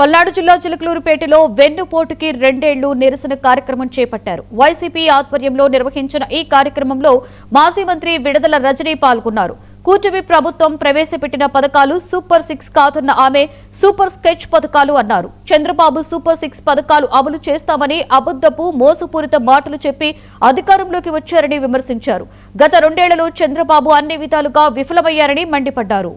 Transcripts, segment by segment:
పల్నాడు జిల్లా చిలకలూరుపేటలో వెన్నుపోటుకి 2 ఏళ్లు నిరసన కార్యక్రమం చేపట్టారు. వైసీపీ ఆధ్వర్యంలో నిర్వహించిన ఈ కార్యక్రమంలో మాజీ మంత్రి విడదల రజనీ పాల్గొన్నారు. కూటమి ప్రభుత్వం ప్రవేశపెట్టిన పథకాలు సూపర్ 6 కాదన్న ఆమె సూపర్ స్కెచ్ పథకాలు అన్నారు. చంద్రబాబు సూపర్ 6 పథకాలు అమలు చేస్తామని అబద్ధపు మోసపూరిత మాటలు చెప్పి అధికారంలోకి వచ్చారని విమర్శించారు. గత 2 ఏళ్లలో చంద్రబాబు అన్ని విధాలుగా విఫలమయ్యారని మండిపడ్డారు.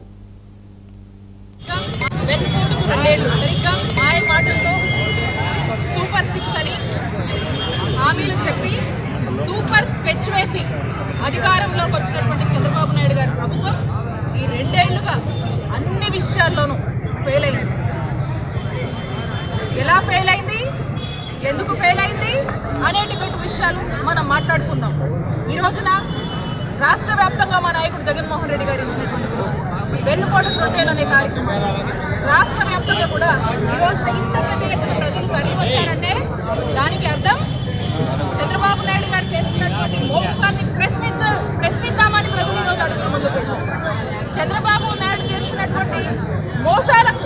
సూపర్ 6 అని హామీలు చెప్పి సూపర్ స్కెచ్ వేసి అధికారంలోకి వచ్చినటువంటి చంద్రబాబు నాయుడు గారి ప్రభుత్వం ఈ 2 ఏళ్లుగా అన్ని విషయాల్లోనూ ఫెయిల్ అయింది. ఎలా ఫెయిల్ అయింది, ఎందుకు ఫెయిల్ అయింది అనేటువంటి విషయాలు మనం మాట్లాడుకుందాం. ఈ రోజున రాష్ట్ర వ్యాప్తంగా మా నాయకుడు జగన్మోహన్ రెడ్డి గారు ఇచ్చినటువంటి వెన్నుపోటుకు 2 ఏళ్ళు అనే కార్యక్రమం రాష్ట్ర వ్యాప్తంగా కూడా ఈ రోజున ఇంత పెద్ద ఎత్తున ప్రజలు తరలి వచ్చారంటే దానికి అర్థం చంద్రబాబు నాయుడు గారు చేస్తున్నటువంటి మోసాన్ని ప్రశ్నిద్దామని ప్రజలు ఈరోజు అడుగులు ముందుకు వేశారు. చంద్రబాబు నాయుడు చేస్తున్నటువంటి మోసాలను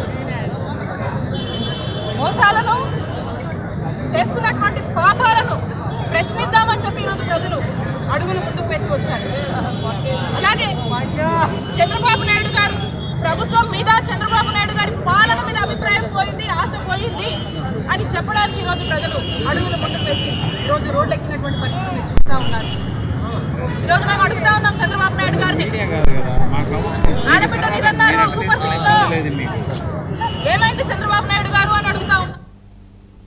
చేస్తున్నటువంటి పాపాలను ప్రశ్నిద్దామని చెప్పి ఈరోజు ప్రజలు అడుగులు ముందుకు వేసి వచ్చారు. అలాగే చంద్రబాబు నాయుడు గారు ప్రభుత్వం మీద, చంద్రబాబు నాయుడు గారి పాలన మీద అభిప్రాయం పోయింది, ఆశ పోయింది అని చెప్పడానికి ఈరోజు ప్రజలు అడుగులు ముందుకు వేసి ఈరోజు రోడ్లు ఎక్కినటువంటి పరిస్థితి మీరు చూస్తూ ఉన్నారు. ఈరోజు మేము అడుగుతా ఉన్నాం చంద్రబాబు నాయుడు గారిని, ఆడబిడ్డ మీదన్నారు సూపర్ 6 లో ఏమైంది చంద్రబాబు నాయుడు